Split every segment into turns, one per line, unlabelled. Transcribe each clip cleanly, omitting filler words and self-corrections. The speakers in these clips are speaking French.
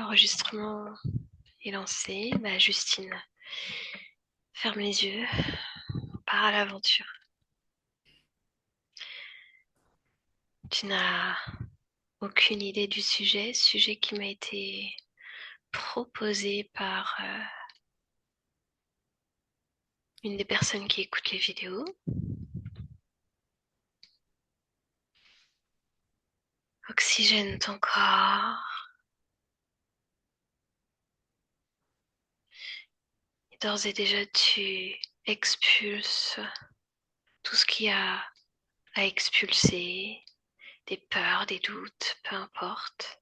L'enregistrement est lancé. Justine, ferme les yeux. On part à l'aventure. Tu n'as aucune idée du sujet qui m'a été proposé par une des personnes qui écoutent les vidéos. Oxygène ton corps. Et d'ores et déjà, tu expulses tout ce qu'il y a à expulser, des peurs, des doutes, peu importe.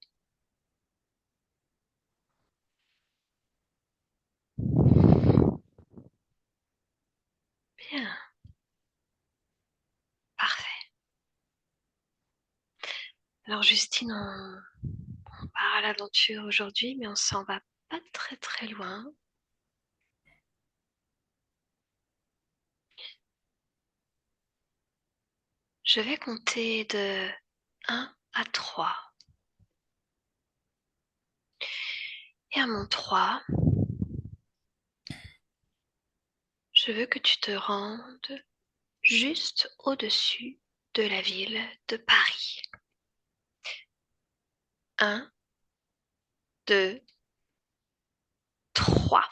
Bien, parfait. Alors Justine, on part à l'aventure aujourd'hui, mais on s'en va pas très très loin. Je vais compter de 1 à 3. Et à mon 3, je veux que tu te rendes juste au-dessus de la ville de Paris. 1, 2, 3.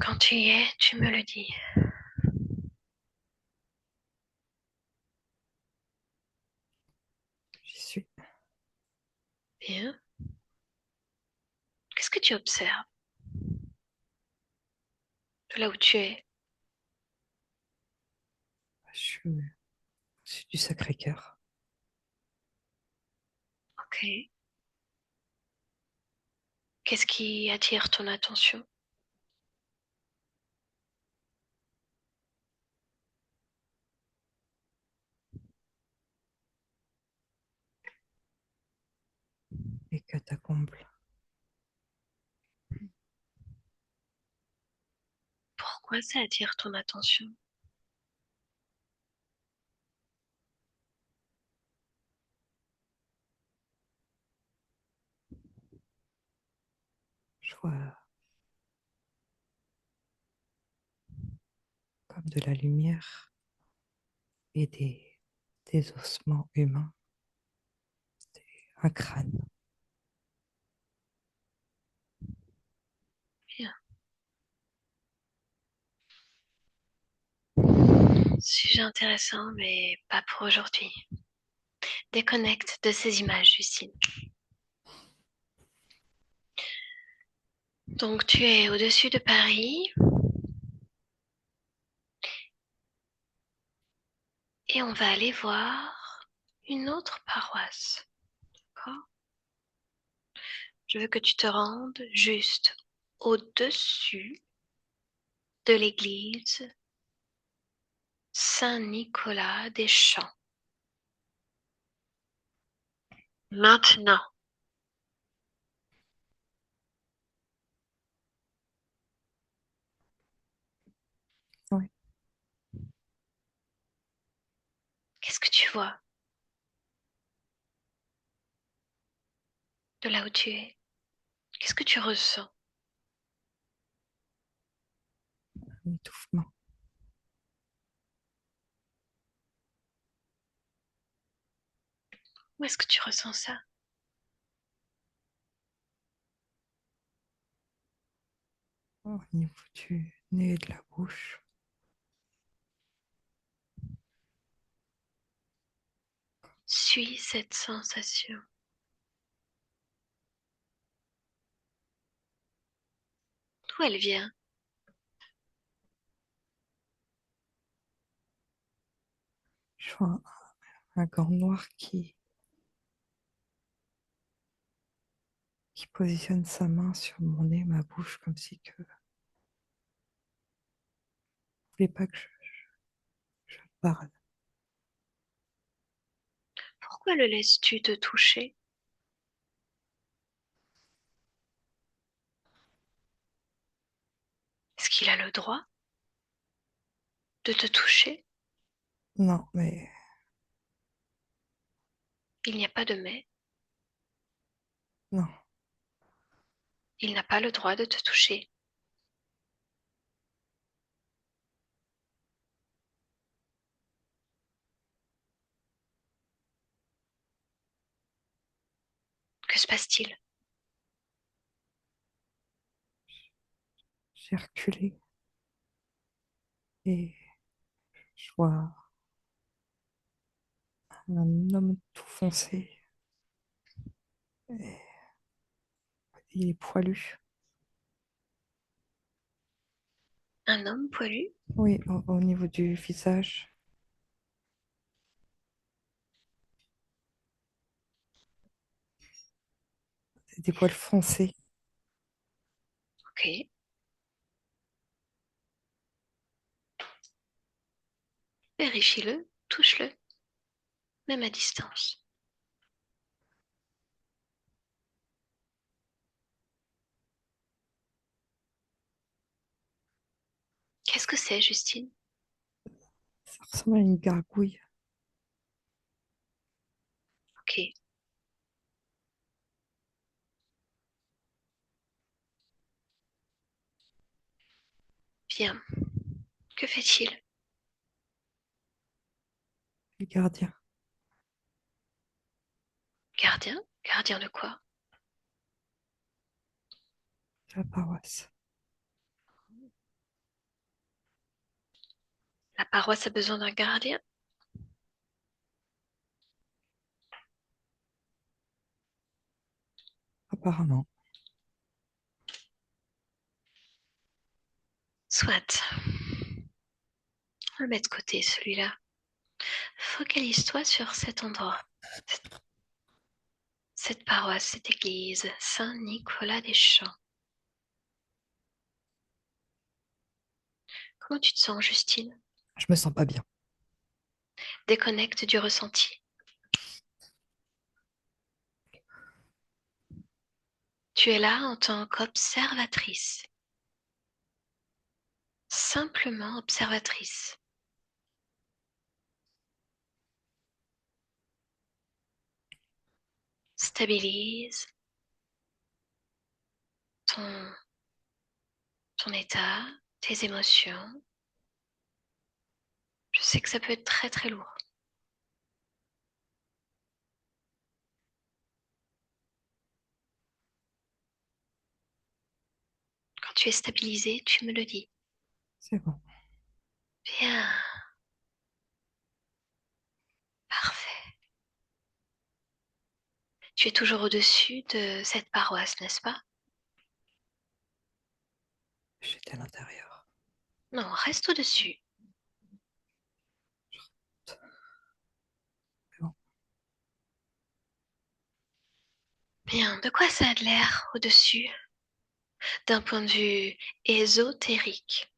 Quand tu y es, tu me le dis.
J'y suis.
Bien. Qu'est-ce que tu observes de là où tu es?
Je suis au-dessus du Sacré-Cœur.
Ok. Qu'est-ce qui attire ton attention?
Les catacombes.
Pourquoi ça attire ton attention?
Je vois comme de la lumière et des ossements humains, un crâne.
Bien. Sujet intéressant, mais pas pour aujourd'hui. Déconnecte de ces images, Justine. Donc, tu es au-dessus de Paris et on va aller voir une autre paroisse. D'accord? Je veux que tu te rendes juste au-dessus de l'église Saint-Nicolas des Champs. Maintenant,
Oui,
qu'est-ce que tu vois de là où tu es? Qu'est-ce que tu ressens?
un étouffement.
Où est-ce que tu ressens ça?
Au niveau du nez et de la bouche.
Suis cette sensation. D'où elle vient?
Je vois un gant noir qui positionne sa main sur mon nez, ma bouche, comme si que ne voulait pas que je parle.
Pourquoi le laisses-tu te toucher? Est-ce qu'il a le droit de te toucher?
Non, mais
Il n'y a pas de mais.
Non,
Il n'a pas le droit de te toucher. Que se passe-t-il?
j'ai reculé et je vois un homme tout foncé. Et il est poilu.
Un homme poilu?
Oui, au niveau du visage, des poils foncés.
Ok. Vérifie-le, touche-le, même à distance. Qu'est-ce que c'est, Justine?
Ça ressemble à une gargouille.
Ok. Bien. Que fait-il?
Le gardien
Gardien? Gardien de quoi?
de la paroisse.
La paroisse a besoin d'un gardien?
Apparemment,
Soit. On le met de côté, celui-là. Focalise-toi sur cet endroit. Cette paroisse, cette église, Saint-Nicolas-des-Champs. Comment tu te sens, Justine?
je me sens pas bien.
Déconnecte du ressenti. Tu es là en tant qu'observatrice. Simplement observatrice. Stabilise ton, ton état, tes émotions. Je sais que ça peut être très très lourd. Quand tu es stabilisé, tu me le dis.
C'est bon.
Bien, parfait. Tu es toujours au-dessus de cette paroisse, n'est-ce pas?
J'étais à l'intérieur.
Non, reste au-dessus.
C'est bon.
Bien, de quoi ça a de l'air au-dessus d'un point de vue ésotérique?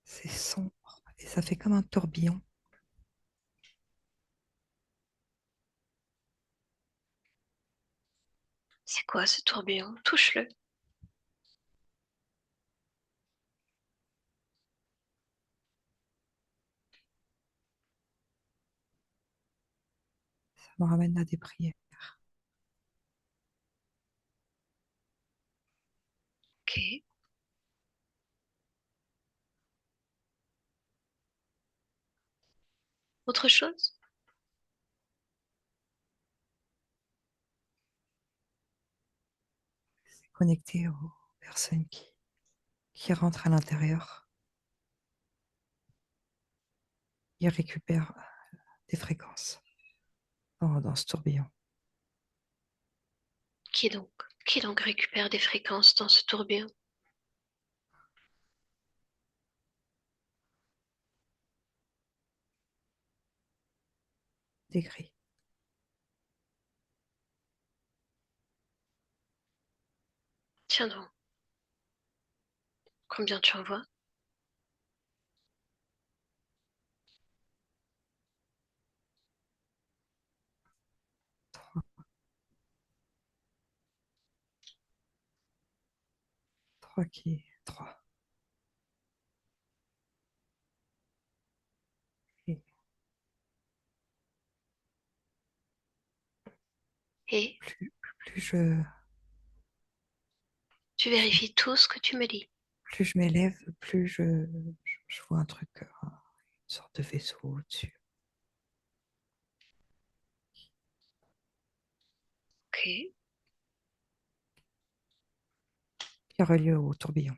C'est sombre et ça fait comme un tourbillon.
C'est quoi ce tourbillon? Touche-le.
Ça me ramène à des prières.
Ok. Autre chose?
C'est connecté aux personnes qui rentrent à l'intérieur. Ils récupèrent des fréquences dans ce tourbillon.
Qui donc? Qui donc récupère des fréquences dans ce tourbillon?
Des gris.
Tiens donc, combien tu en vois?
Trois, trois.
Et
plus je,
tu
je-
vérifies tout ce que tu me dis.
plus je m'élève, plus je vois un truc, une sorte de vaisseau au-dessus
Ok,
qui a relié au tourbillon.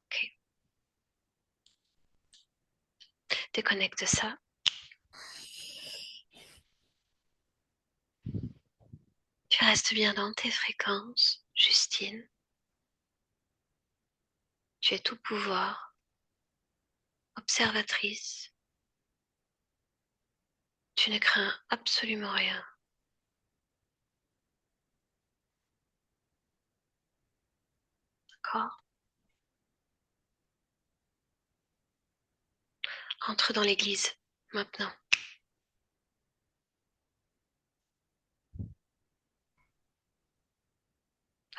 ok. Déconnecte ça. Tu restes bien dans tes fréquences, Justine. Tu es tout pouvoir, observatrice. Tu ne crains absolument rien. D'accord? Entre dans l'église, maintenant.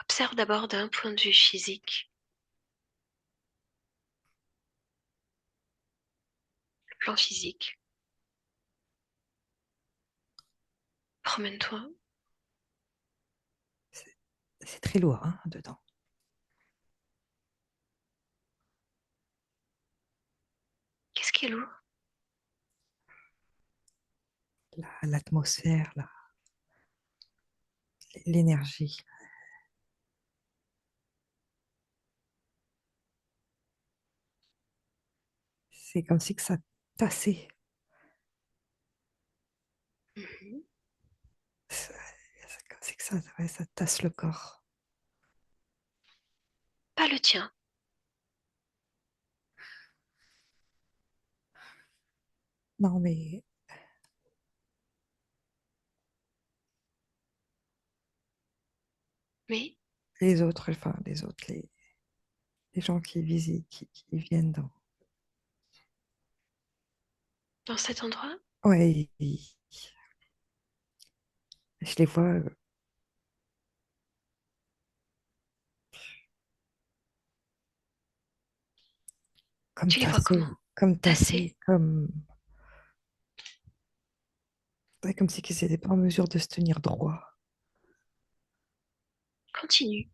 Observe d'abord d'un point de vue physique, le plan physique. Promène-toi.
C'est c'est très lourd, hein, dedans.
Qu'est-ce qui est lourd?
L'atmosphère, l'énergie. C'est comme si que ça tassait.
Mhm.
C'est comme si que ça, ouais, ça tasse le corps.
Pas le tien,
Non, mais
mais
les autres, les gens qui visitent, qui viennent dans.
dans cet endroit,
Ouais, je les vois
tu les vois comment?
comme
Tassés.
tassés, comme, ouais, comme si qu'ils n'étaient pas en mesure de se tenir droit.
Continue.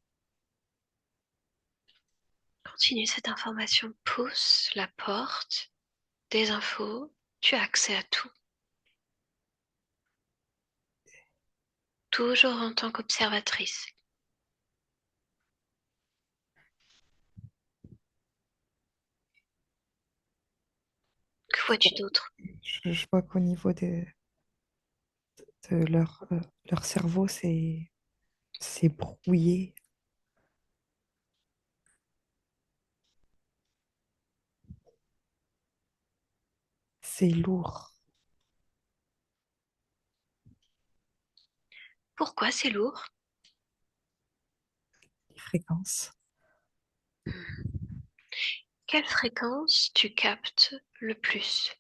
Continue cette information. Pousse la porte des infos. Tu as accès à tout. Toujours en tant qu'observatrice. Que
Je
vois-tu
vois,
d'autre?
je vois qu'au niveau de leur cerveau, c'est brouillé, c'est lourd,
Pourquoi c'est lourd?
les fréquences,
Quelle fréquence tu captes le plus?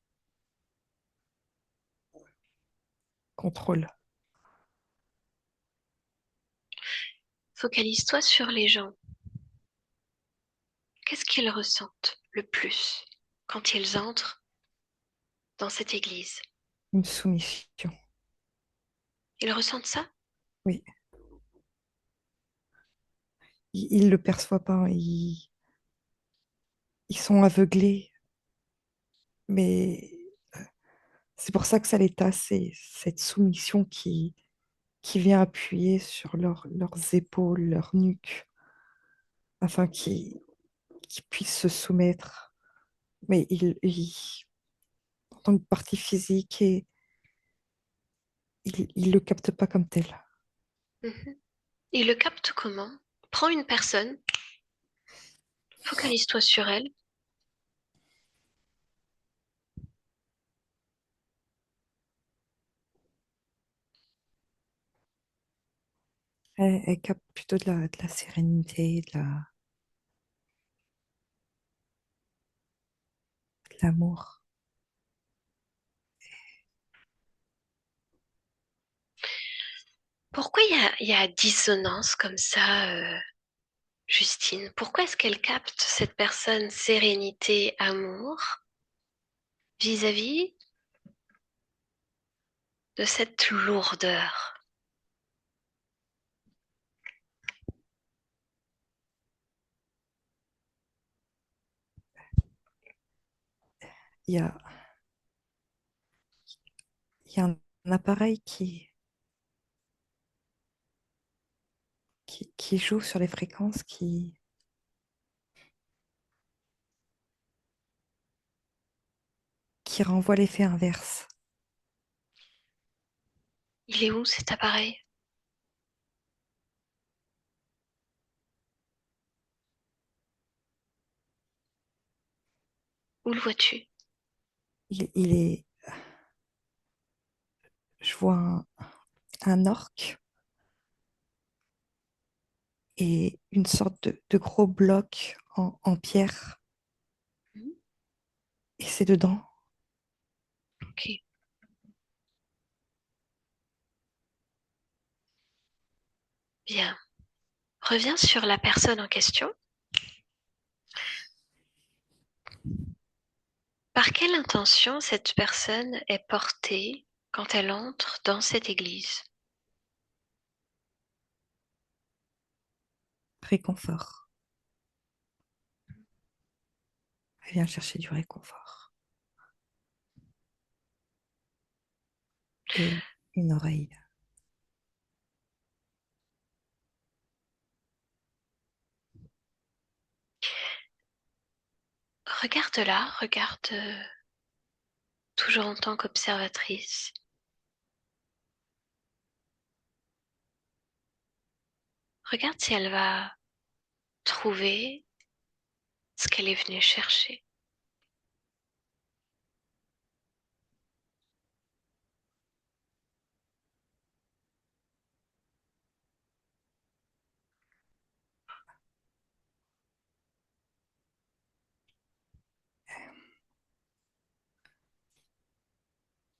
contrôle.
Focalise-toi sur les gens. Qu'est-ce qu'ils ressentent le plus quand ils entrent dans cette église?
Une soumission.
Ils ressentent ça?
Oui, ils le perçoivent pas, hein, ils sont aveuglés, mais c'est pour ça que ça les tasse, c'est cette soumission qui vient appuyer sur leurs épaules, leur nuque, afin qu'ils puissent se soumettre. Mais en tant que partie physique, ils le captent pas comme tel.
Mhm. Ils le captent comment? Prends une personne, focalise-toi sur elle.
Elle capte plutôt de la sérénité, de l'amour.
Pourquoi il y a dissonance comme ça, Justine? Pourquoi est-ce qu'elle capte cette personne sérénité, amour vis-à-vis de cette lourdeur.
Il y a, il y a un appareil qui joue sur les fréquences qui renvoie l'effet inverse.
Il est où cet appareil? Où le vois-tu?
Il est, je vois un orque et une sorte de gros bloc en pierre.
Hmm.
Et c'est dedans.
Ok, bien. Reviens sur la personne en question. Par quelle intention cette personne est portée quand elle entre dans cette église?
Réconfort. Elle vient chercher du réconfort. Et une oreille.
Regarde-la, regarde toujours en tant qu'observatrice. Regarde si elle va trouver ce qu'elle est venue chercher.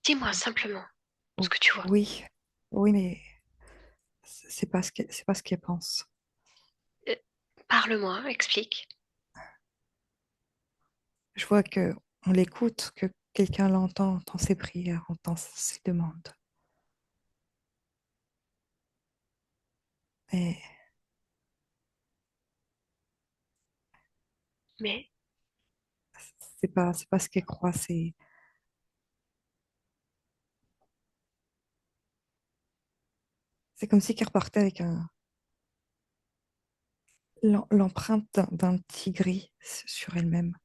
Dis-moi simplement ce
Oh,
que tu vois.
oui, oui, mais c'est pas ce qu'elle pense.
Euh, Parle-moi, explique.
Je vois que on l'écoute, que quelqu'un l'entend, entend ses prières, entend ses demandes. Mais
Mais,
c'est pas ce qu'elle croit. C'est comme si qu'elle repartait avec l'empreinte d'un petit gris sur elle-même,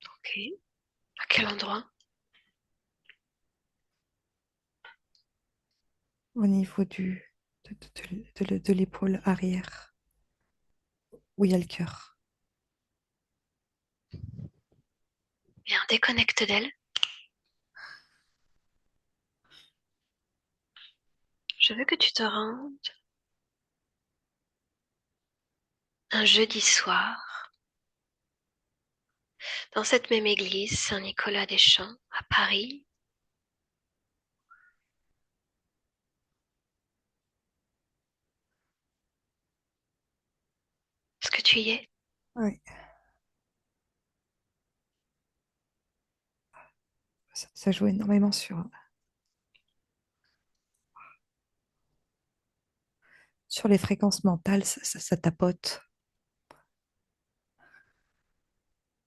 ok, à quel endroit?
au niveau de l'épaule arrière, où il y a le cœur.
Bien, déconnecte d'elle. Je veux que tu te rendes un jeudi soir dans cette même église Saint-Nicolas-des-Champs à Paris. Est-ce que tu y es?
Oui, ça joue énormément sur les fréquences mentales, ça tapote.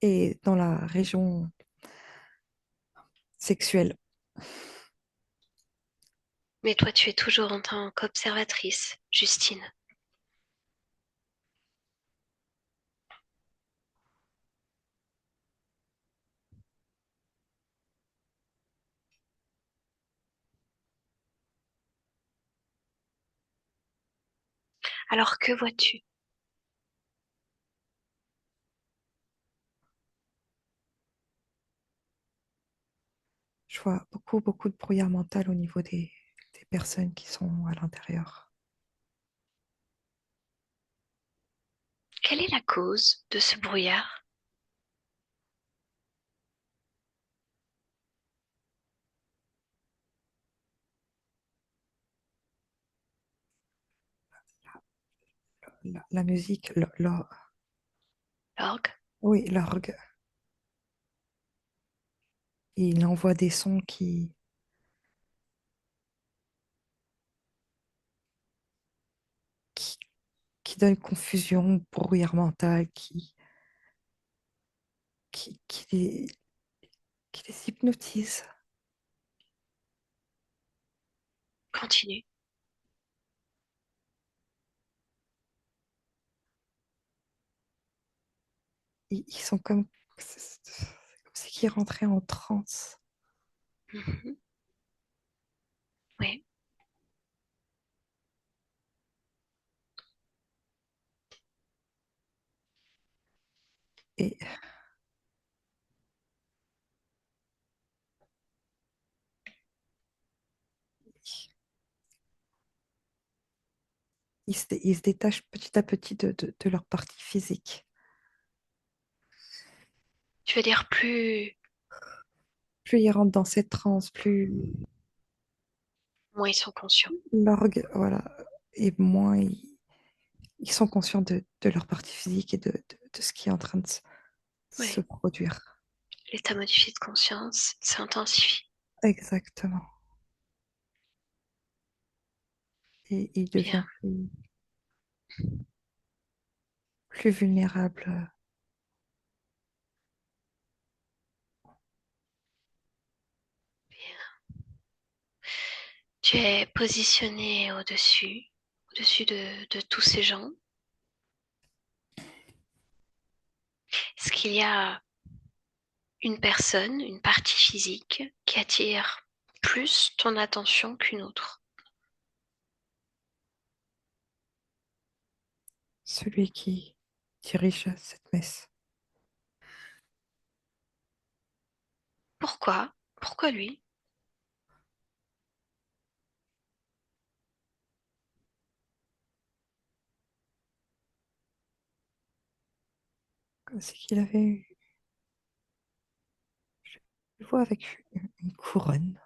Et dans la région sexuelle,
Mais toi, tu es toujours en tant qu'observatrice, Justine. Alors que vois-tu?
je vois beaucoup de brouillard mental au niveau des personnes qui sont à l'intérieur.
Quelle est la cause de ce brouillard?
La musique,
L'orgue?
oui, l'orgue. et il envoie des sons qui, qui donnent confusion, brouillard mental, qui, qui les, qui les hypnotise.
Continue.
Ils sont comme, c'est comme si qu'ils rentraient en transe.
Mhm. Oui.
Et ils se détachent petit à petit de leur partie physique.
Tu veux dire plus,
Plus ils rentrent dans cette transe, plus
moins ils sont conscients.
l'orgue, voilà, et moins ils sont conscients de leur partie physique et de ce qui est en train de se
Oui.
produire.
L'état modifié de conscience s'intensifie.
Exactement. Et il
Bien,
devient plus vulnérable.
bien. Tu es positionné au-dessus de tous ces gens. Est-ce qu'il y a une personne, une partie physique qui attire plus ton attention qu'une autre?
Celui qui dirige cette messe.
Pourquoi? Pourquoi lui?
C'est qu'il avait eu, je le vois avec une couronne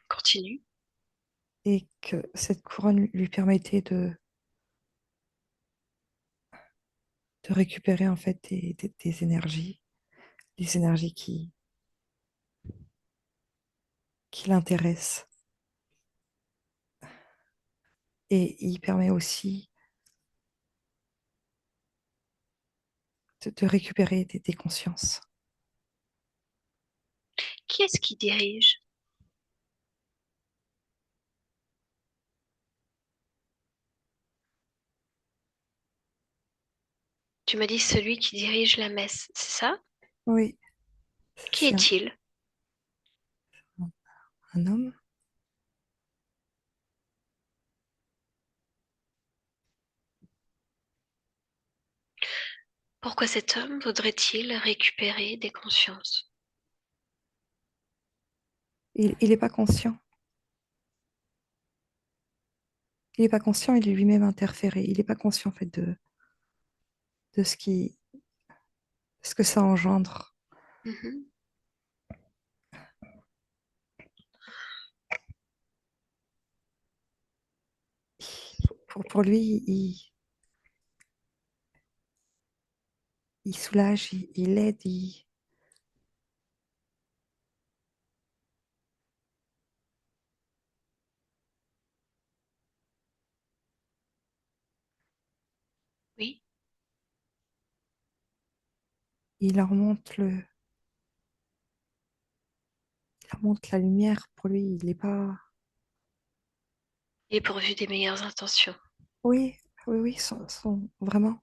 Continue.
et que cette couronne lui permettait de récupérer en fait des énergies, des énergies qui l'intéressent. Et il permet aussi de récupérer des consciences.
Qui est-ce qui dirige? Tu me dis celui qui dirige la messe, c'est ça?
Oui,
Qui
c'est
est-il?
un homme.
Pourquoi cet homme voudrait-il récupérer des consciences?
Il n'est pas conscient. Il n'est pas conscient, il est lui-même interféré. Il n'est pas conscient en fait de ce que ça engendre.
Mhm.
Pour lui, il soulage, il aide,
Oui.
il leur montre il leur montre la lumière. Pour lui, il n'est pas.
Il est pourvu des meilleures intentions.
Oui, oui, oui, vraiment.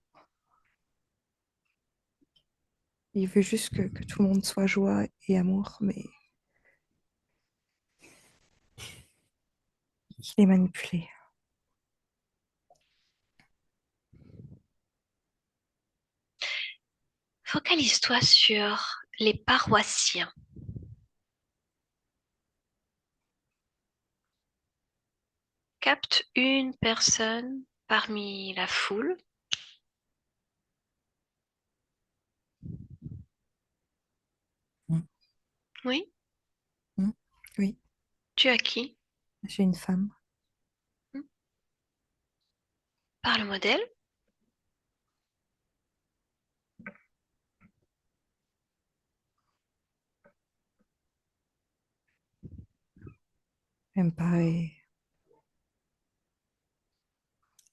Il veut juste que tout le monde soit joie et amour, mais il est manipulé.
Focalise-toi sur les paroissiens. Capte une personne parmi la foule.
Mm,
Oui.
mm. Oui,
Tu as qui?
j'ai une femme.
Hmm. Par le modèle.
Elle me paraît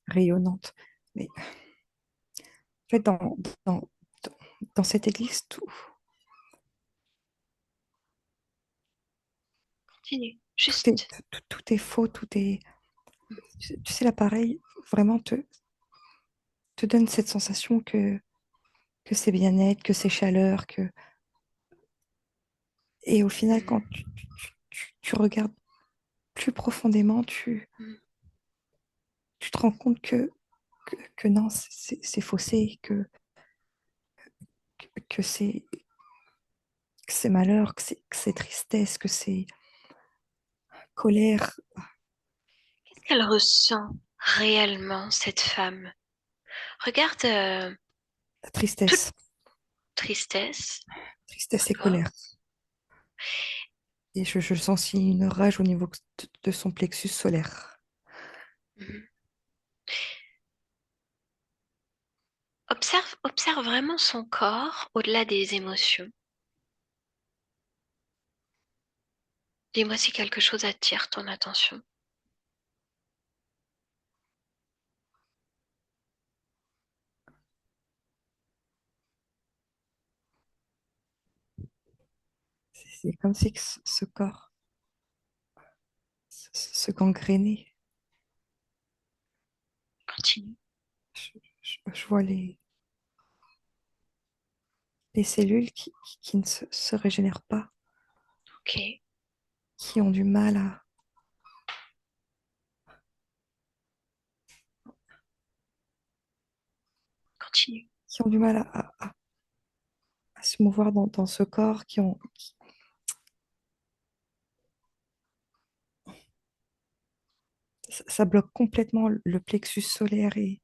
rayonnante. Mais en fait, dans, dans cette église,
Continue.
tout est,
Juste.
tout est faux, tout est... Tu sais, l'appareil vraiment te donne cette sensation que c'est bien-être, que c'est chaleur, que... Et au final, quand
Mhm.
tu regardes plus profondément,
Mhm.
tu te rends compte que non, c'est faussé, que c'est malheur, que c'est tristesse, que c'est colère,
Qu'est-ce qu'elle ressent réellement, cette femme? Regarde,
la
toute
tristesse,
tristesse,
tristesse et
d'accord?
colère. Et je sens aussi une rage au niveau de son plexus solaire.
Mhm. Observe vraiment son corps au-delà des émotions. Dis-moi si quelque chose attire ton attention.
C'est comme si que ce corps se gangrénait.
Continue.
Je vois les cellules qui ne se régénèrent pas,
Ok,
qui ont du mal
continue.
à se mouvoir dans ce corps, ça bloque complètement le plexus solaire et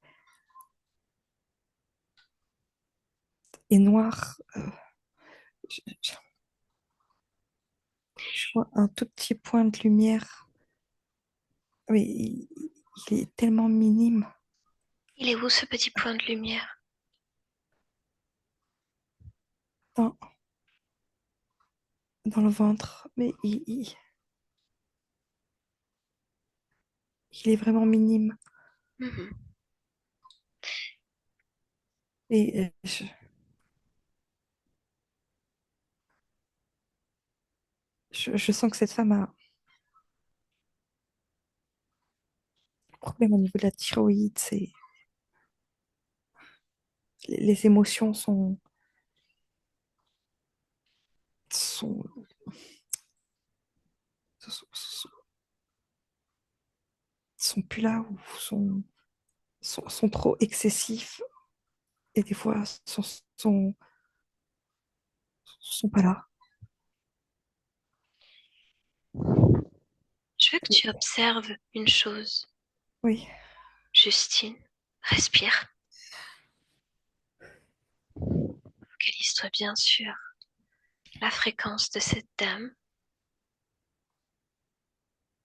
noir. Je, je- je vois un tout petit point de lumière, mais il est tellement minime
Il est où ce petit point de lumière?
dans, dans le ventre, mais il est vraiment minime.
Mhm.
Et je sens que cette femme a un problème au niveau de la thyroïde. Les émotions sont, sont, sont plus là ou sont trop excessifs et des fois sont, sont pas là.
Je veux que tu observes une chose.
Oui,
Justine, respire. Focalise-toi bien sur la fréquence de cette dame,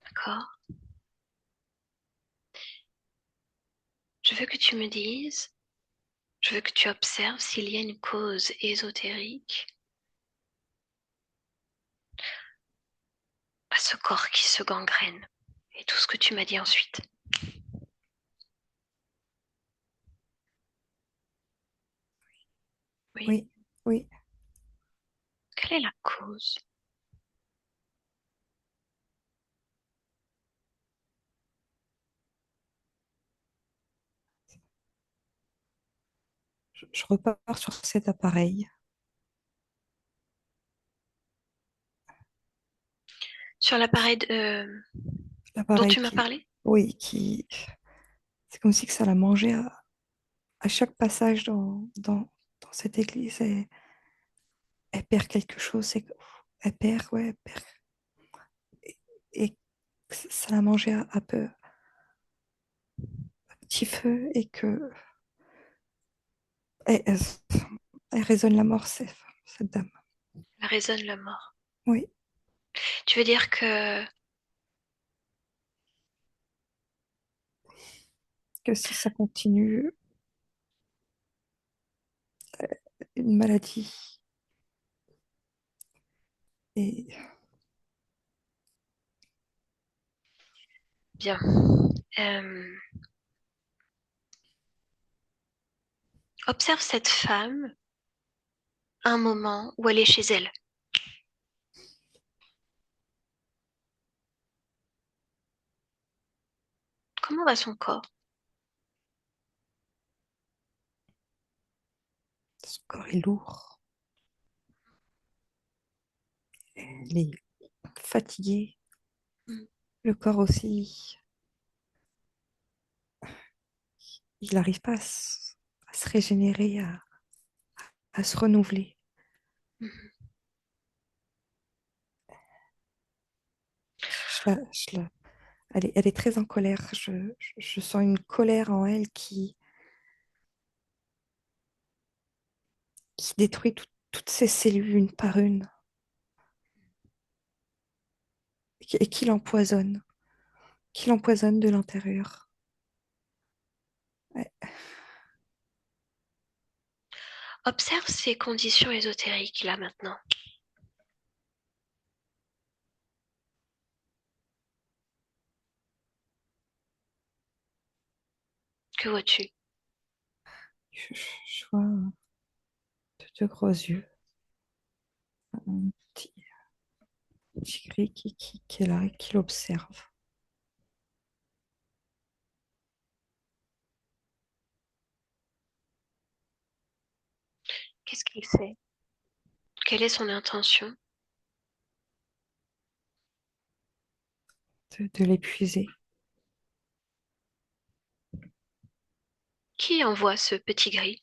d'accord? Je veux que tu me dises, je veux que tu observes s'il y a une cause ésotérique à ce corps qui se gangrène et tout ce que tu m'as dit ensuite. Oui.
oui, oui.
Quelle est la cause?
Je repars sur cet appareil.
Sur l'appareil dont
L'appareil
tu m'as parlé?
oui, c'est comme si que ça la mangeait à chaque passage dans cette église. Elle perd quelque chose. Elle perd, ouais, elle perd. Et ça l'a mangé à peu, à petit feu et que elle, elle résonne la mort, cette dame.
Elle résonne la mort.
Oui,
Tu veux dire que
que si ça continue, une maladie et
Bien. Euh, Observe cette femme un moment où elle est chez elle. Comment va son corps?
Son corps est lourd. Elle est fatiguée.
Hmm.
Le corps aussi. Il n'arrive pas à se régénérer, à se renouveler.
Mhm.
Je la- elle est très en colère. Je sens une colère en elle qui détruit toutes ses cellules une par une et qui l'empoisonne de l'intérieur. Ouais.
Observe ces conditions ésotériques là maintenant. Que vois-tu?
Je vois deux gros yeux, un petit gris qui est là et qui l'observe.
Qu'est-ce qu'il fait? Quelle est son intention?
De l'épuiser.
Qui envoie ce petit gris?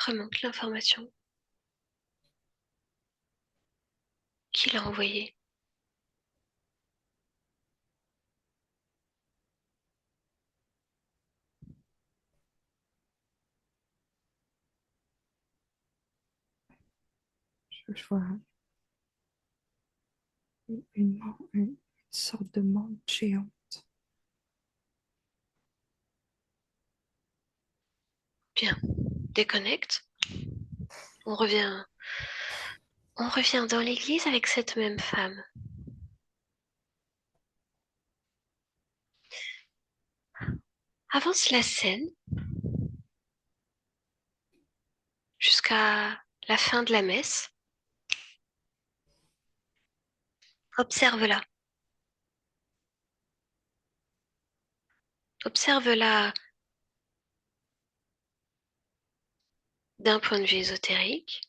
Remonte l'information. Qui l'a envoyé?
Je vois une sorte de menthe géant.
Bien. Déconnecte. On revient. On revient dans l'église avec cette même femme. Avance la scène jusqu'à la fin de la messe. Observe-la. Observe-la d'un point de vue ésotérique.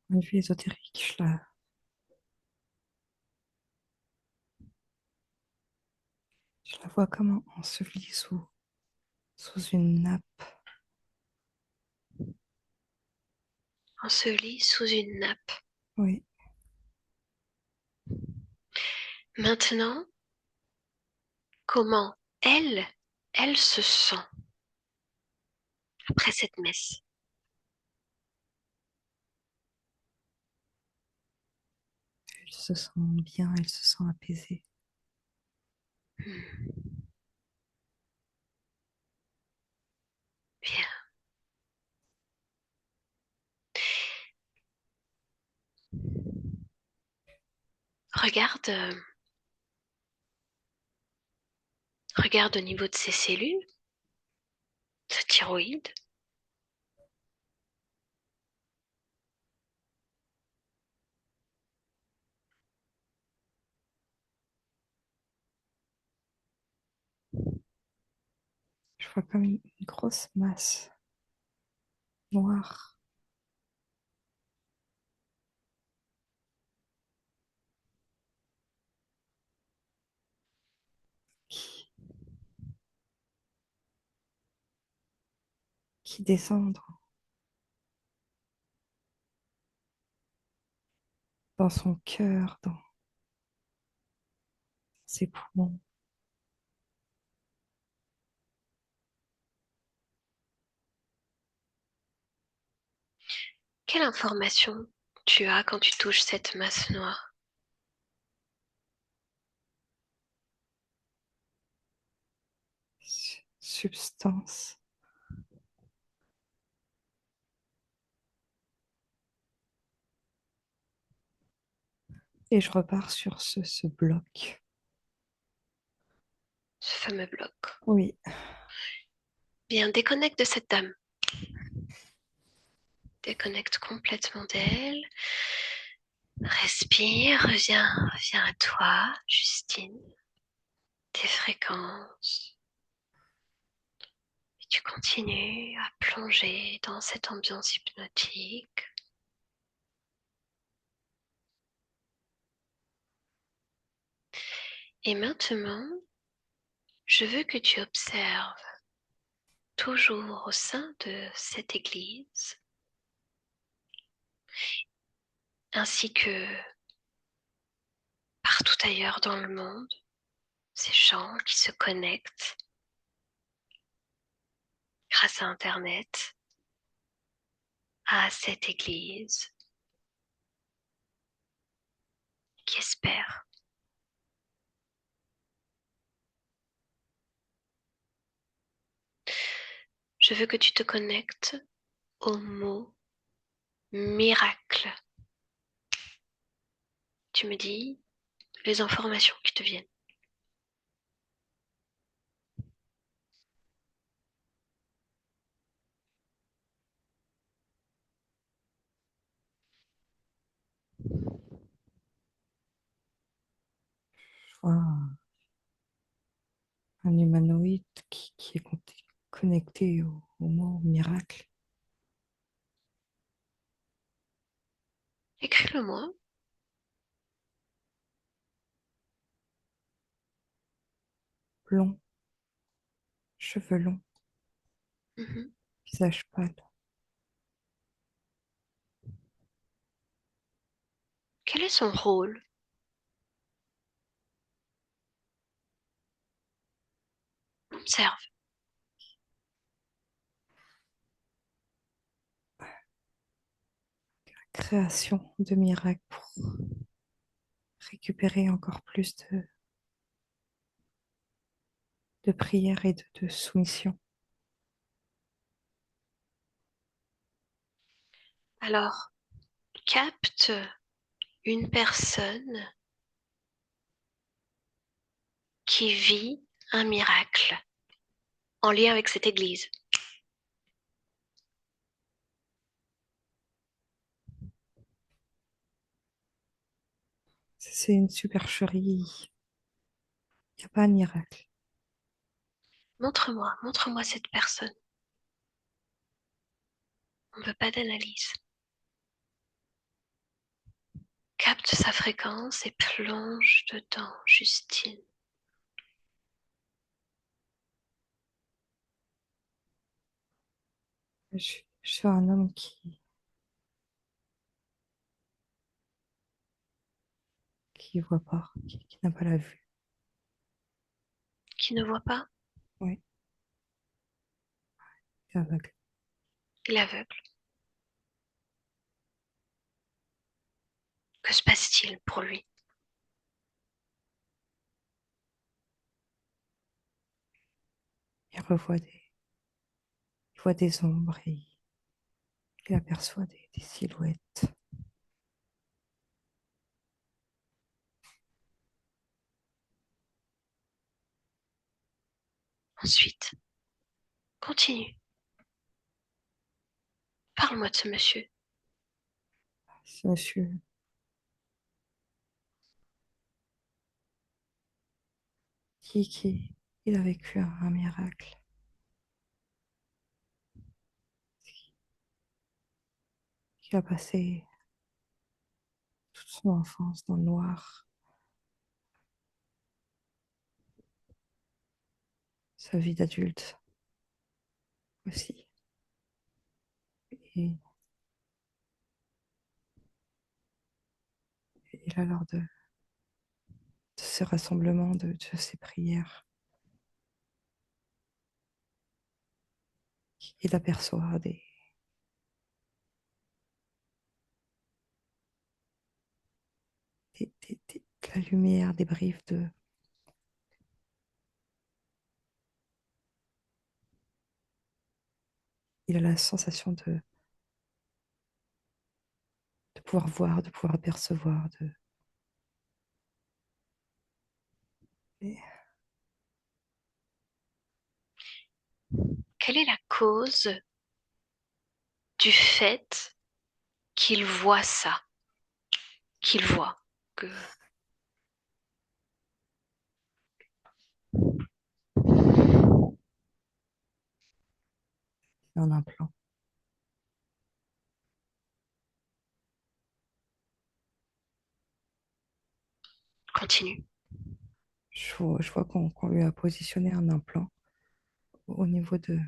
Point de vue ésotérique, je la vois comme ensevelie sous une nappe.
Ensevelie sous une nappe.
Oui,
Maintenant, comment elle, elle se sent après cette messe?
elle se sent bien, elle se sent apaisée.
Hmm. Bien. Regarde, regarde au niveau de ses cellules, sa thyroïde.
Je vois comme une grosse masse noire qui, qui descend dans son cœur, dans ses poumons.
Quelle information tu as quand tu touches cette masse noire?
Substance. Et je repars sur ce bloc.
Ce fameux bloc.
Oui,
Bien, déconnecte de cette dame. Déconnecte complètement d'elle. Respire, reviens à toi, Justine. Tes fréquences. Et tu continues à plonger dans cette ambiance hypnotique. Et maintenant, je veux que tu observes toujours au sein de cette église, ainsi que partout ailleurs dans le monde, ces gens qui se connectent grâce à Internet à cette église, qui espèrent. Je veux que tu te connectes au mot miracle. Tu me dis les informations qui te viennent.
je vois un humanoïde qui est connecté au mot miracle.
Écris-le-moi.
Blond, cheveux longs,
Mhm.
visage pâle.
Quel est son rôle? Observe.
Création de miracles pour récupérer encore plus de prière et de soumission.
Alors, capte une personne qui vit un miracle en lien avec cette église.
C'est une supercherie. Il n'y a pas de miracle.
Montre-moi cette personne. On ne veut pas d'analyse. Capte sa fréquence et plonge dedans, Justine.
Je suis un homme qui voit pas, qui n'a pas la vue.
Qui ne voit pas,
Oui, c'est aveugle.
il est aveugle. Que se passe-t-il pour lui?
Il voit des ombres et il aperçoit des silhouettes.
Ensuite, continue. Parle-moi de ce monsieur.
Ce monsieur il a vécu un miracle. Il a passé toute son enfance dans le noir, sa vie d'adulte aussi. Et, et là, lors de ce rassemblement, de ces prières, il aperçoit de la lumière, des briefs de... Il a la sensation de pouvoir voir, de pouvoir apercevoir. Et
Quelle est la cause du fait qu'il voit ça, qu'il voit que...
un implant.
Continue.
Je vois qu'on lui a positionné un implant au niveau de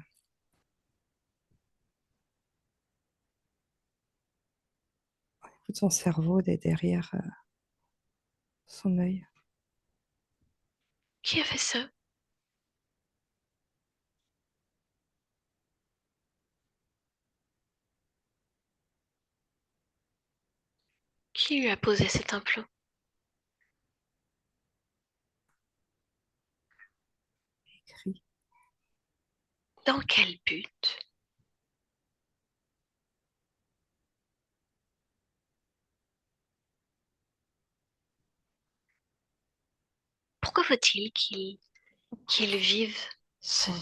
son cerveau, derrière son œil.
Qui a fait ça? Qui lui a posé cet implant?
Écrit.
Dans quel but? Pourquoi faut-il qu'il vive
Pour,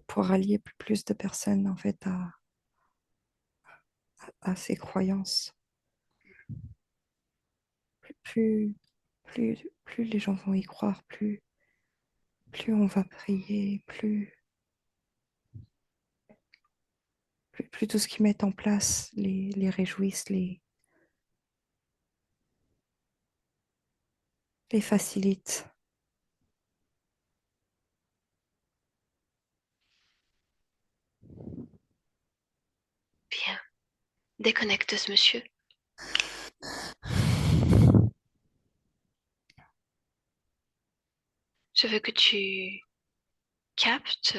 pour rallier plus de personnes en fait à ses croyances. Plus, plus les gens vont y croire, plus on va prier, plus tout ce qu'ils mettent en place les réjouissent, les facilite.
Bien. Déconnecte ce monsieur. Je veux que tu captes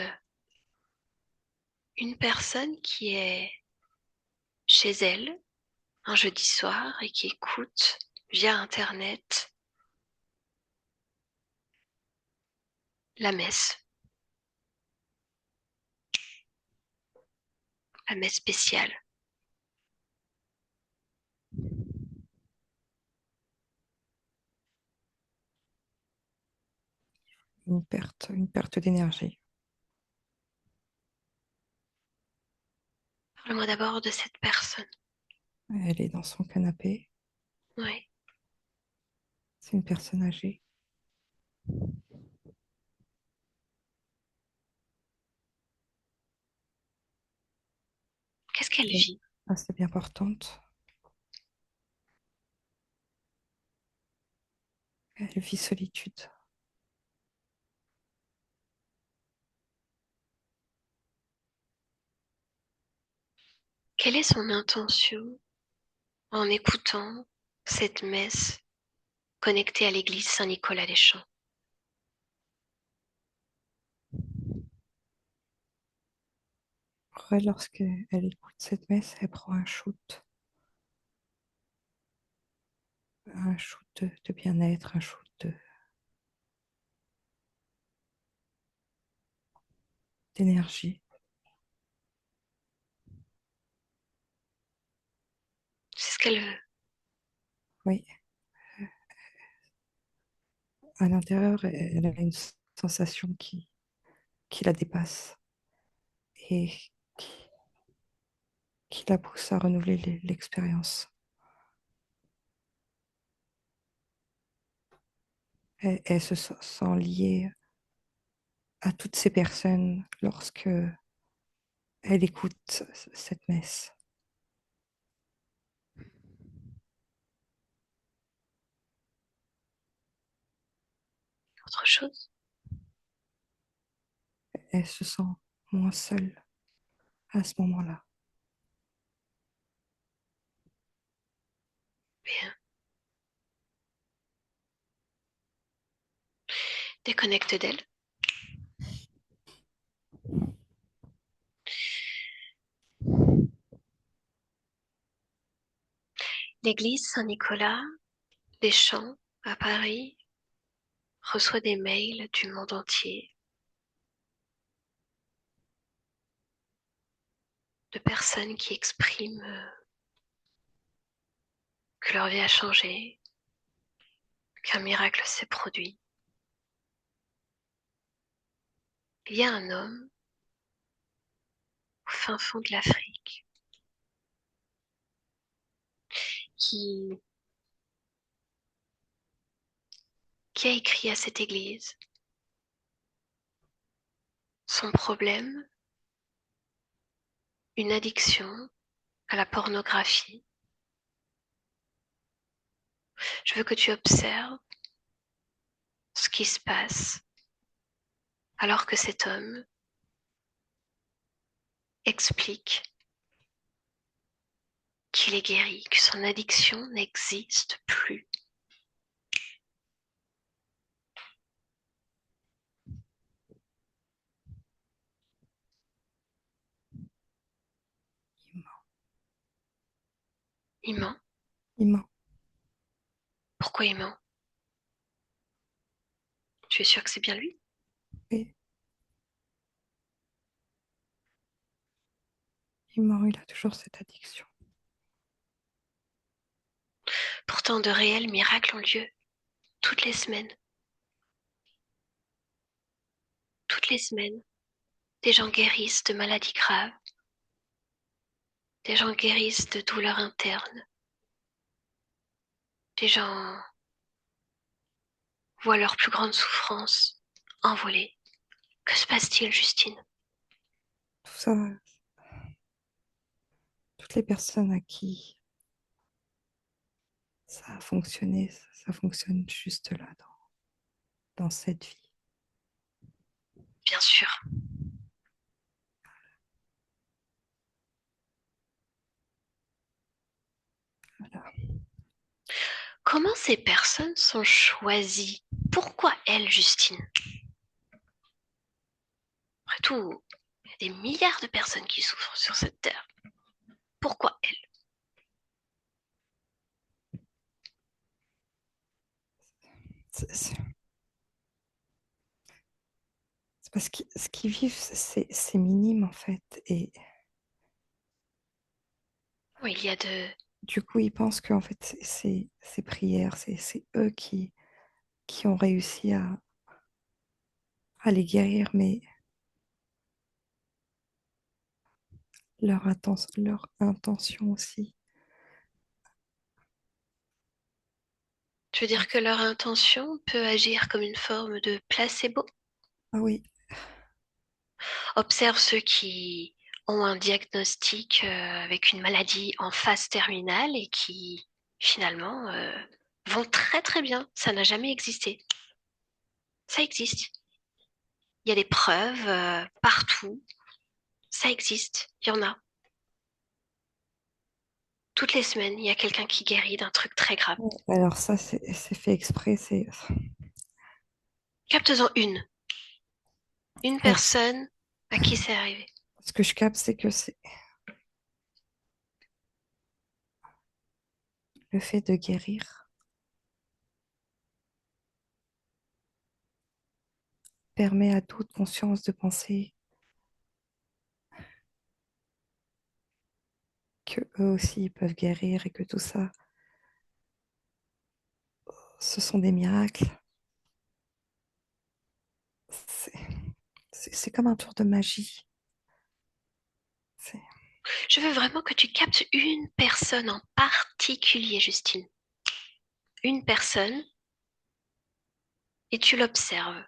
une personne qui est chez elle un jeudi soir et qui écoute via Internet la messe spéciale.
Une perte d'énergie.
Parle-moi d'abord de cette personne.
Elle est dans son canapé.
Oui.
C'est une personne âgée.
Qu'est-ce qu'elle
Elle est
vit?
assez bien portante. Elle vit solitude.
Quelle est son intention en écoutant cette messe connectée à l'église Saint-Nicolas-des-Champs?
Après, lorsqu'elle écoute cette messe, elle prend un shoot de bien-être, un shoot d'énergie.
C'est ce qu'elle veut.
Oui, à l'intérieur, elle a une sensation qui la dépasse et qui, qui la pousse à renouveler l'expérience. Elle se sent liée à toutes ces personnes lorsque elle écoute cette messe.
Autre chose?
Elle se sent moins seule à ce moment-là.
Bien. Déconnecte d'elle. L'église Saint-Nicolas Deschamps, à Paris, reçoit des mails du monde entier de personnes qui expriment que leur vie a changé, qu'un miracle s'est produit. Il y a un homme au fin fond de l'Afrique qui, qui a écrit à cette église. Son problème, une addiction à la pornographie. Je veux que tu observes ce qui se passe alors que cet homme explique qu'il est guéri, que son addiction n'existe plus. Il ment.
Il ment.
Pourquoi il ment? Tu es sûr que c'est bien lui?
Et il ment, il a toujours cette addiction.
Pourtant, de réels miracles ont lieu toutes les semaines. Toutes les semaines, des gens guérissent de maladies graves, des gens guérissent de douleurs internes, des gens voient leur plus grande souffrance envolée. Que se passe-t-il, Justine?
Tout ça, toutes les personnes à qui ça a fonctionné, ça fonctionne juste là, dans cette vie.
Bien sûr.
Voilà.
Comment ces personnes sont choisies? Pourquoi elle, Justine? Après tout, il y a des milliards de personnes qui souffrent sur cette terre. Pourquoi elle?
C'est parce que ce qu'ils vivent, c'est minime en fait. Et
Oui, il y a de...
du coup, ils pensent qu'en fait, ces prières, c'est eux qui ont réussi à les guérir, mais leur intention aussi.
Tu veux dire que leur intention peut agir comme une forme de placebo?
Ah oui,
Observe ceux qui ont un diagnostic avec une maladie en phase terminale et qui finalement vont très très bien. Ça n'a jamais existé. Ça existe. Il y a des preuves partout. Ça existe. Il y en a. Toutes les semaines, il y a quelqu'un qui guérit d'un truc très grave.
alors ça, c'est fait exprès.
Capte-en une. Une
Alors,
personne à qui c'est arrivé.
ce que je capte, c'est que c'est le fait de guérir permet à toute conscience de penser que eux aussi ils peuvent guérir et que tout ça, ce sont des miracles. C'est c'est comme un tour de magie. C'est-
Je veux vraiment que tu captes une personne en particulier, Justine. Une personne et tu l'observes.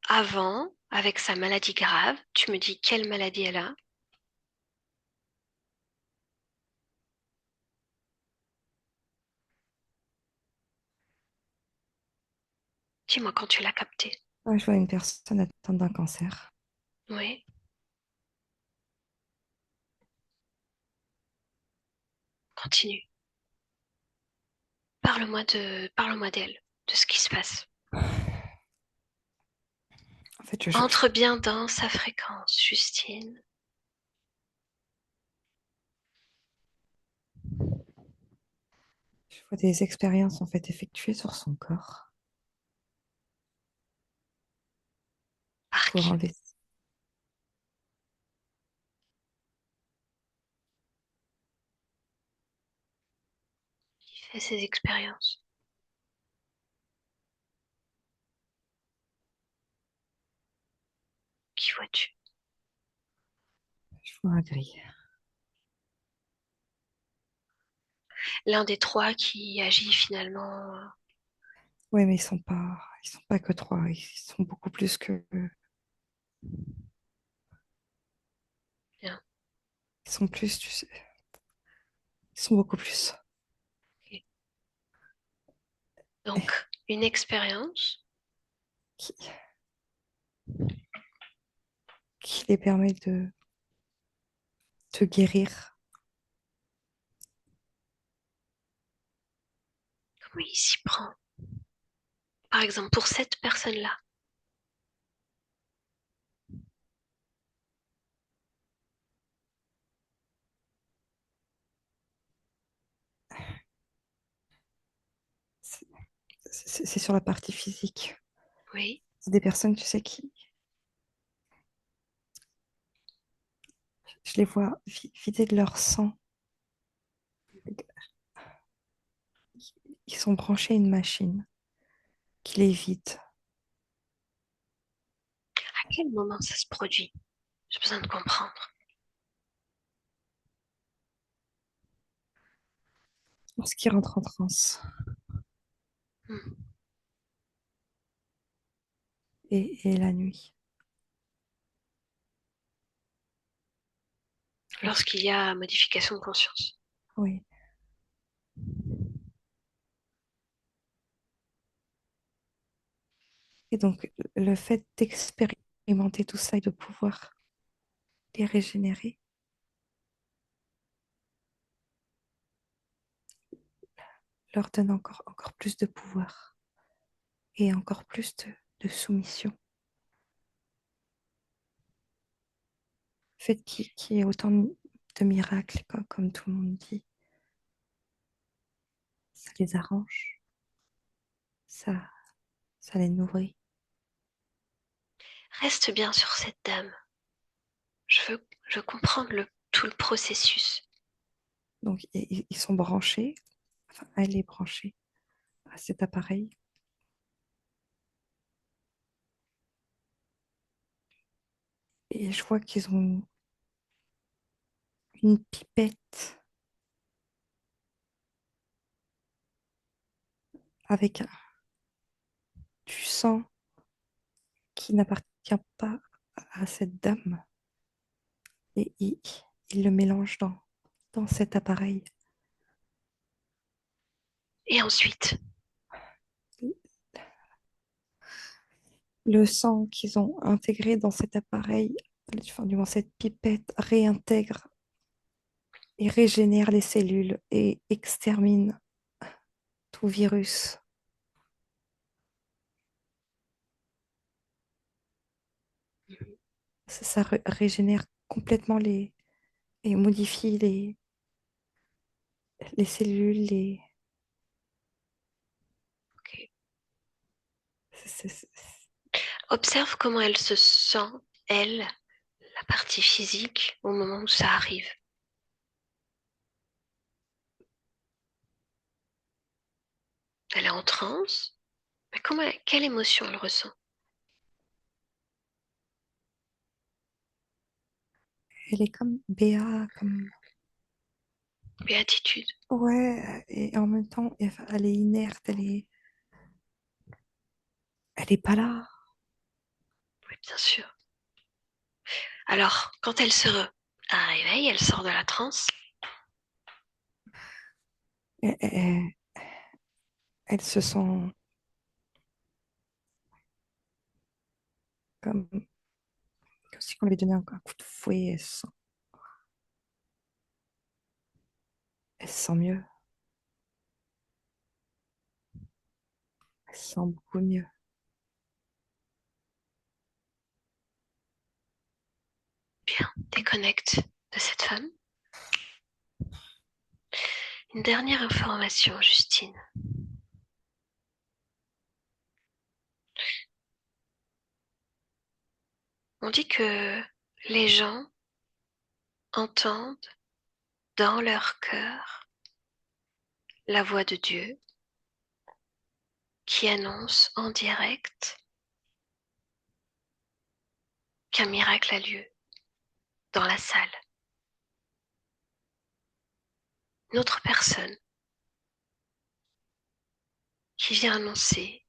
Avant, avec sa maladie grave, tu me dis quelle maladie elle a. Dis-moi quand tu l'as capté.
Ouais, je vois une personne atteinte d'un cancer.
Oui, continue. Parle-moi d'elle, de ce qui se passe.
En fait,
Entre bien dans sa fréquence, Justine.
Je vois des expériences en fait effectuées sur son corps
Par
pour
qui?
enlever.
Qui fait ces expériences? Qui vois-tu?
Je vois un gris.
L'un des trois qui agit finalement.
Oui, mais ils sont pas que trois. Ils sont beaucoup plus que.
Bien.
Ils sont plus, tu sais. Ils sont beaucoup plus.
Ok. Donc, une expérience
Qui, qui les permet de te guérir.
comment il s'y prend? Par exemple, pour cette personne-là.
C'est c'est sur la partie physique.
Oui.
C'est des personnes, tu sais, qui, je les vois vider de leur sang. Ils sont branchés à une machine qui les vide.
À quel moment ça se produit? J'ai besoin de comprendre.
Lorsqu'ils rentrent en transe
Hmm.
et la nuit. Lorsque-
Lorsqu'il y a modification de conscience.
oui. Et donc, le fait d'expérimenter tout ça et de pouvoir les régénérer leur donne encore plus de pouvoir et encore plus de soumission. Le fait qu'il y ait autant de miracles, comme tout le monde dit, ça les arrange, ça, ça les nourrit.
Reste bien sur cette dame. Je veux comprendre tout le processus.
Donc, ils sont branchés, enfin, elle est branchée à cet appareil. Et je vois qu'ils ont une pipette avec du sang qui n'appartient pas à cette dame. Et ils le mélangent dans cet appareil.
Et ensuite,
Le sang qu'ils ont intégré dans cet appareil, enfin, du moins cette pipette, réintègre et régénère les cellules et extermine tout virus. Ça régénère complètement et modifie les cellules.
ok.
C'est-
Observe comment elle se sent, elle, la partie physique, au moment où ça arrive. Elle est en transe, mais quelle émotion elle ressent?
Elle est comme Béa, comme...
Béatitude.
Ouais, et en même temps, elle est inerte, elle est pas là.
Oui, bien sûr. Alors, quand elle se réveille, elle sort de la transe.
Elle, elle se sent comme si on lui donnait un coup de fouet. Elle se sent mieux. Elle se sent beaucoup mieux.
Bien, déconnecte de cette femme. Une dernière information, Justine. On dit que les gens entendent dans leur cœur la voix de Dieu qui annonce en direct qu'un miracle a lieu dans la salle. Une autre personne qui vient annoncer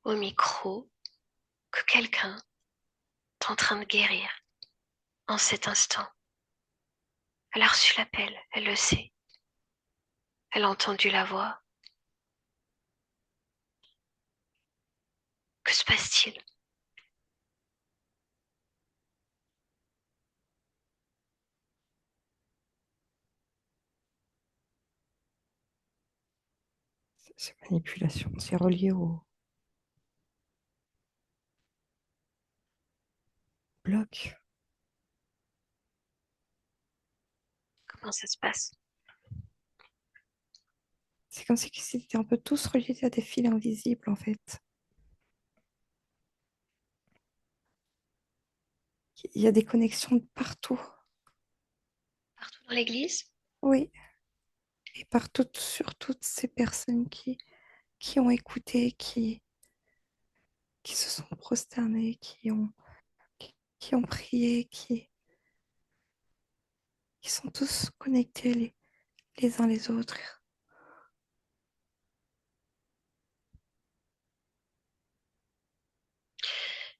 au micro que quelqu'un est en train de guérir en cet instant. Elle a reçu l'appel, elle le sait. Elle a entendu la voix. Que se passe-t-il?
C'est manipulation, c'est relié au bloc.
Comment ça se passe?
C'est comme si ils étaient un peu tous reliés à des fils invisibles, en fait. Il y a des connexions de partout.
Partout dans l'église?
Oui, et partout sur toutes ces personnes qui ont écouté, qui se sont prosternés, qui ont prié, qui sont tous connectés les uns les autres.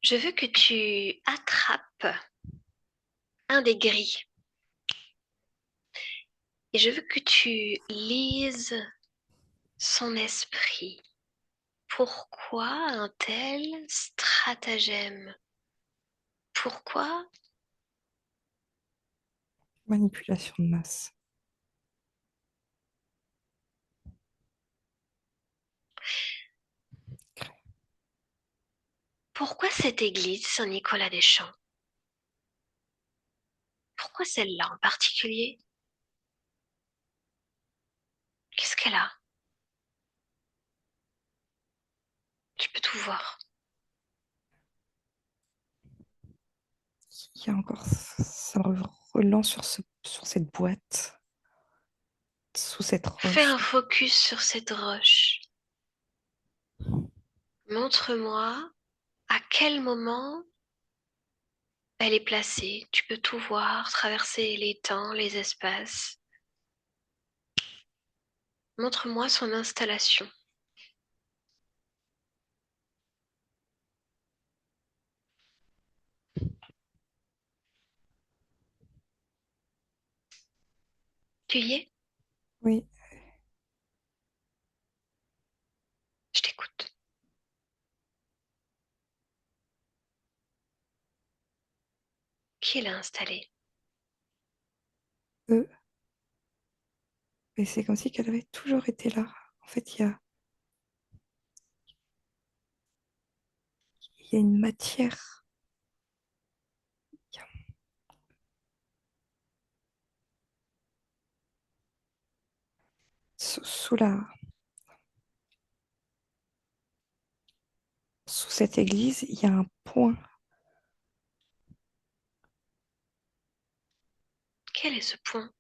Je veux que tu attrapes un des gris et je veux que tu lises son esprit. Pourquoi un tel stratagème? Pourquoi
Manipulation de masse.
pourquoi cette église Saint-Nicolas-des-Champs? Pourquoi celle-là en particulier? Qu'est-ce qu'elle a? Tu peux tout voir.
Il y a encore, ça me relance sur cette boîte, sous cette
Fais
roche.
un focus sur cette roche. Montre-moi à quel moment elle est placée. Tu peux tout voir, traverser les temps, les espaces. Montre-moi son installation. Tu y es?
Oui,
Je t'écoute. Qui l'a installée?
eux. Et c'est comme si qu'elle avait toujours été là. En fait, il y a une matière il y a- sous sous cette église, il y a un point.
Quel est ce point?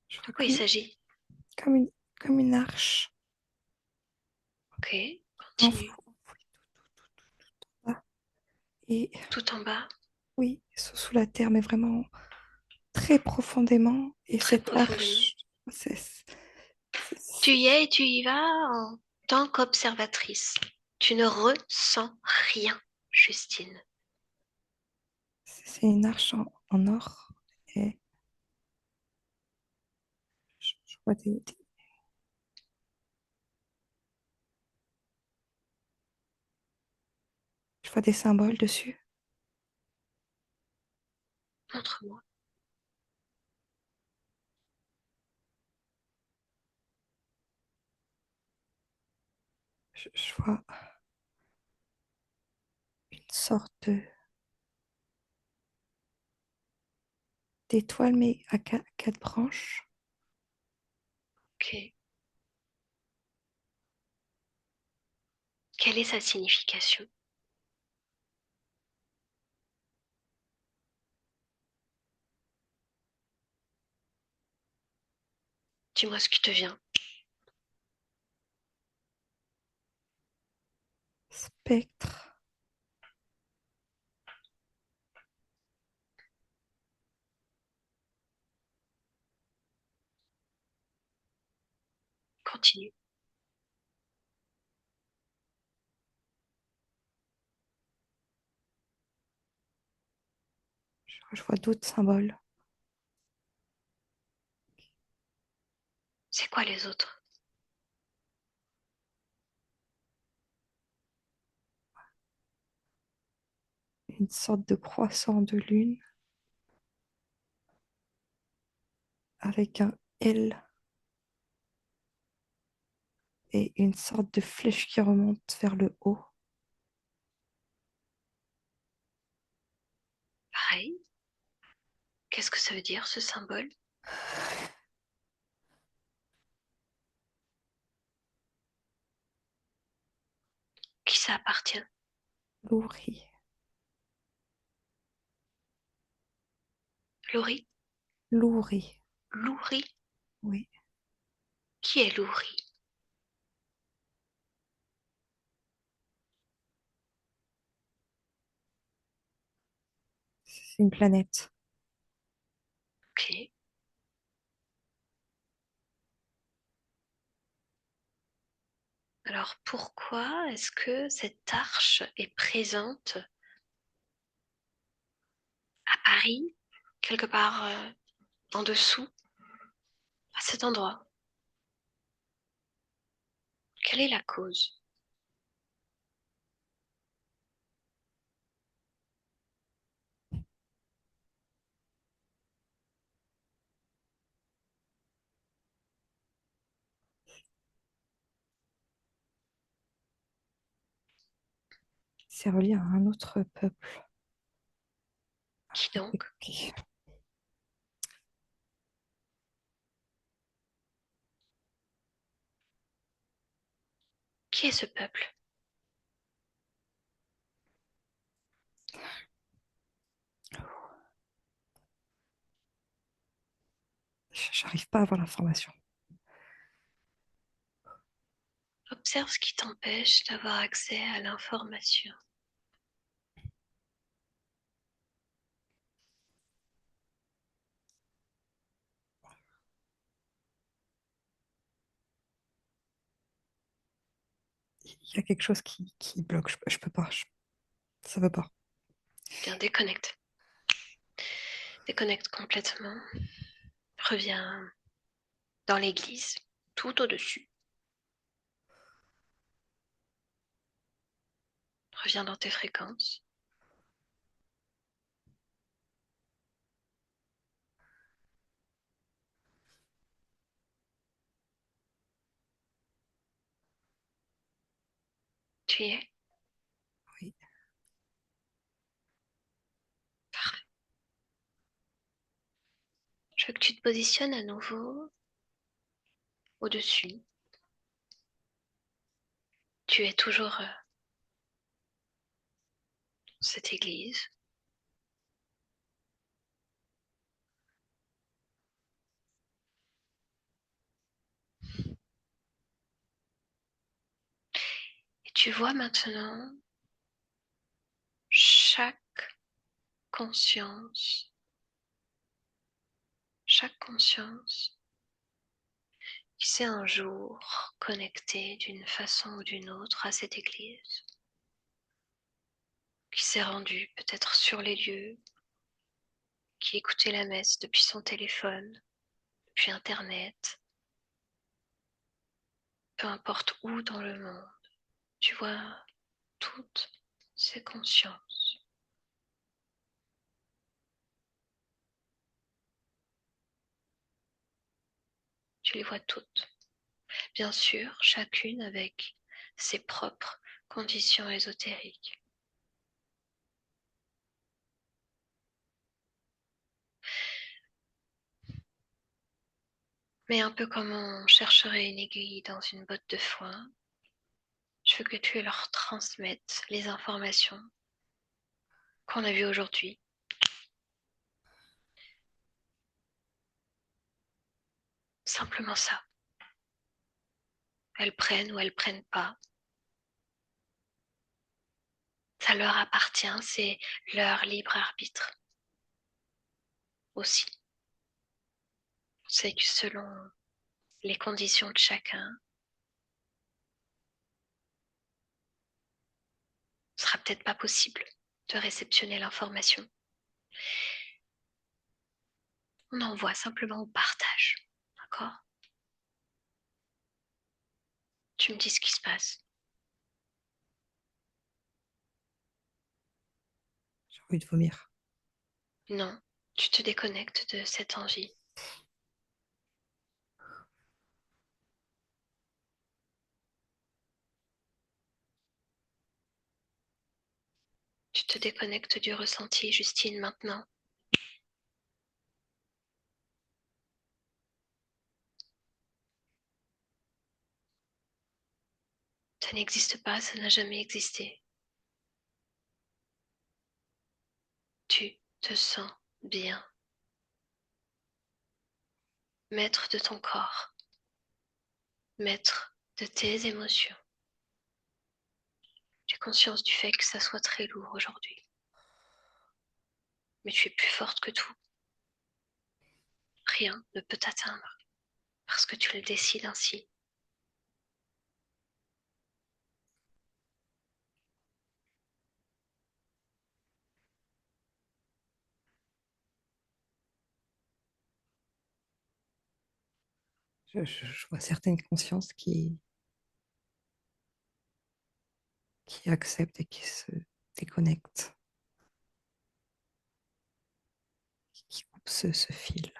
Je
De
vois
quoi il s'agit?
comme une, comme une arche.
Ok, continue.
Enfoui là. Et
Tout en bas,
oui, sous la terre, mais vraiment très profondément. Et
très
cette
profondément.
arche, c'est
Tu y es et tu y vas en tant qu'observatrice. Tu ne ressens rien, Justine.
c'est une arche en or. Et je vois je vois des symboles dessus.
Montre-moi.
Je vois une sorte d'étoiles, mais à quatre branches.
Ok. Quelle est sa signification? Dis-moi ce qui te vient.
Spectre,
Continue.
je vois d'autres symboles.
C'est quoi les autres?
Une sorte de croissant de lune avec un L et une sorte de flèche qui remonte vers le haut.
Pareil. Qu'est-ce que ça veut dire ce symbole? Qui ça appartient?
Louri,
Louri?
Louri,
Louri?
oui.
Qui est Louri?
C'est une planète.
Ok. Alors pourquoi est-ce que cette arche est présente à Paris, quelque part en dessous, à cet endroit? Quelle est la cause?
C'est relié à un autre peuple.
Qui donc?
Ok.
Qui est ce peuple?
J'arrive pas à avoir l'information.
Observe ce qui t'empêche d'avoir accès à l'information.
Il y a quelque chose qui bloque. Je peux pas. Ça veut pas.
Bien, déconnecte. Déconnecte complètement. Reviens dans l'église, tout au-dessus. Reviens dans tes fréquences. Tu y es?
Oui.
Je veux que tu te positionnes à nouveau au-dessus. Tu es toujours dans cette église. Et tu vois maintenant chaque conscience, chaque conscience qui s'est un jour connectée d'une façon ou d'une autre à cette église, qui s'est rendue peut-être sur les lieux, qui écoutait la messe depuis son téléphone, depuis Internet, peu importe où dans le monde. Tu vois toutes ces consciences. Tu les vois toutes. Bien sûr, chacune avec ses propres conditions ésotériques. Mais un peu comme on chercherait une aiguille dans une botte de foin, je veux que tu leur transmettes les informations qu'on a vues aujourd'hui. Simplement ça. Elles prennent ou elles prennent pas. Ça leur appartient, c'est leur libre arbitre aussi. C'est que selon les conditions de chacun, ce sera peut-être pas possible de réceptionner l'information. On envoie simplement au partage. D'accord? Tu me dis ce qui se passe.
J'ai envie de vomir.
Non, tu te déconnectes de cette envie. Tu te déconnectes du ressenti, Justine, maintenant. Ça n'existe pas, ça n'a jamais existé. Tu te sens bien, maître de ton corps, maître de tes émotions. Tu as conscience du fait que ça soit très lourd aujourd'hui. Mais tu es plus forte que tout. Rien ne peut t'atteindre parce que tu le décides ainsi.
Je vois certaines consciences qui acceptent et qui se déconnectent, qui coupent ce fil,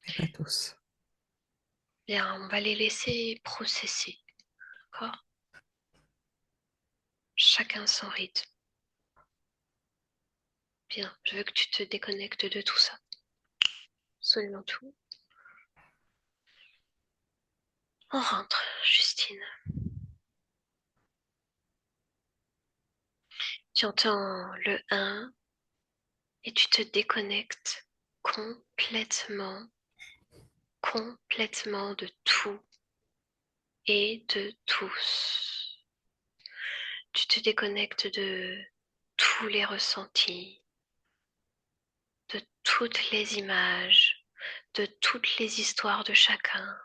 mais pas tous.
Bien, on va les laisser processer, d'accord? Chacun son rythme. Bien, je veux que tu te déconnectes de tout ça. Absolument tout. On rentre, Justine. Tu entends le 1 et tu te déconnectes complètement, complètement de tout et de tous. Tu te déconnectes de tous les ressentis, de toutes les images, de toutes les histoires de chacun.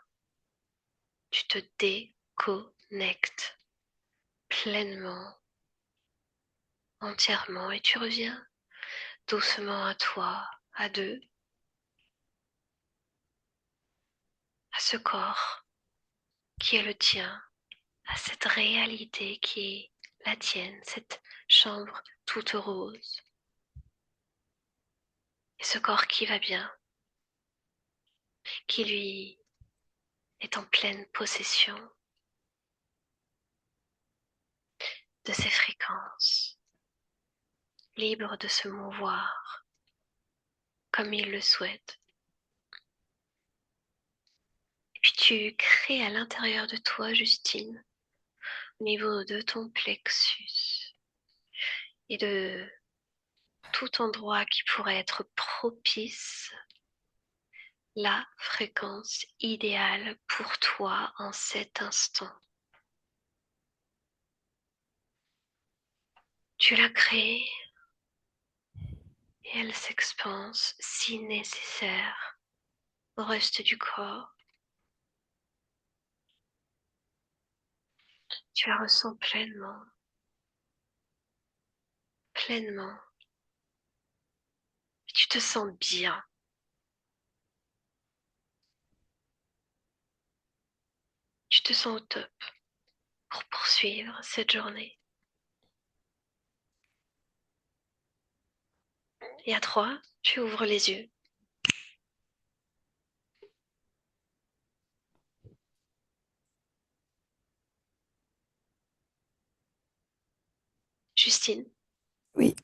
Tu te déconnectes pleinement, entièrement, et tu reviens doucement à toi, à deux, à ce corps qui est le tien, à cette réalité qui est la tienne, cette chambre toute rose. Et ce corps qui va bien, qui lui est en pleine possession de ses fréquences, libre de se mouvoir comme il le souhaite. Et puis tu crées à l'intérieur de toi, Justine, au niveau de ton plexus et de tout endroit qui pourrait être propice, la fréquence idéale pour toi en cet instant. Tu la crées et elle s'expanse si nécessaire au reste du corps. Tu la ressens pleinement, pleinement. Et tu te sens bien. Tu te sens au top pour poursuivre cette journée. Et à 3, tu ouvres les yeux. Justine,
Oui,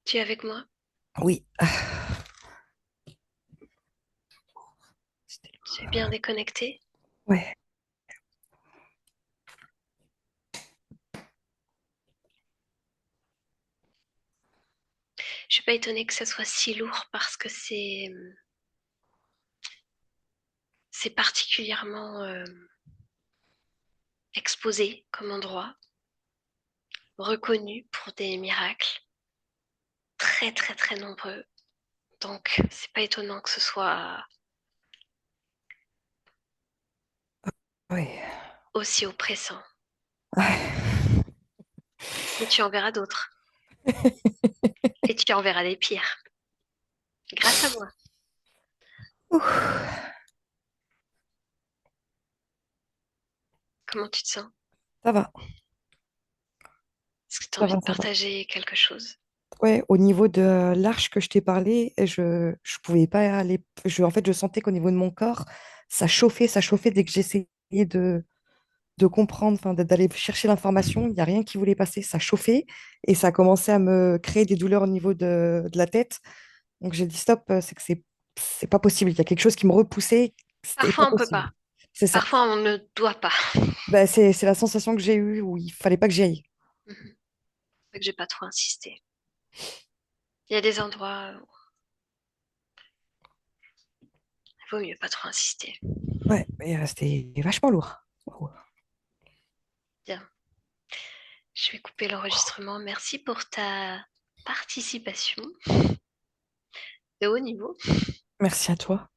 tu es avec moi?
oui.
T'es bien déconnecté?
Ouais,
Je suis pas étonnée que ça soit si lourd parce que c'est particulièrement exposé comme endroit, reconnu pour des miracles très très très nombreux. Donc c'est pas étonnant que ce soit
ouais.
aussi oppressant.
Ouais.
Mais tu en verras d'autres et tu en verras des pires. Grâce à moi.
Ouh,
Comment tu te sens?
ça va,
Est-ce que tu as
ça
envie
va,
de
ça va.
partager quelque chose?
Ouais, au niveau de l'arche que je t'ai parlé, je pouvais pas aller. En fait, je sentais qu'au niveau de mon corps, ça chauffait dès que j'essayais de comprendre, enfin, d'aller chercher l'information. Il n'y a rien qui voulait passer. Ça chauffait et ça a commencé à me créer des douleurs au niveau de la tête. Donc j'ai dit stop, c'est que c'est pas possible. Il y a quelque chose qui me repoussait. C'était pas
Parfois on peut
possible.
pas.
C'est ça.
Parfois on ne doit pas.
Ben, c'est la sensation que j'ai eue où il fallait pas que j'y aille.
Mhm. C'est vrai que j'ai pas trop insisté. Il y a des endroits où il vaut mieux pas trop insister.
Ouais, mais c'était vachement lourd. Waouh.
Bien, je vais couper l'enregistrement. Merci pour ta participation de haut niveau.
Merci à toi.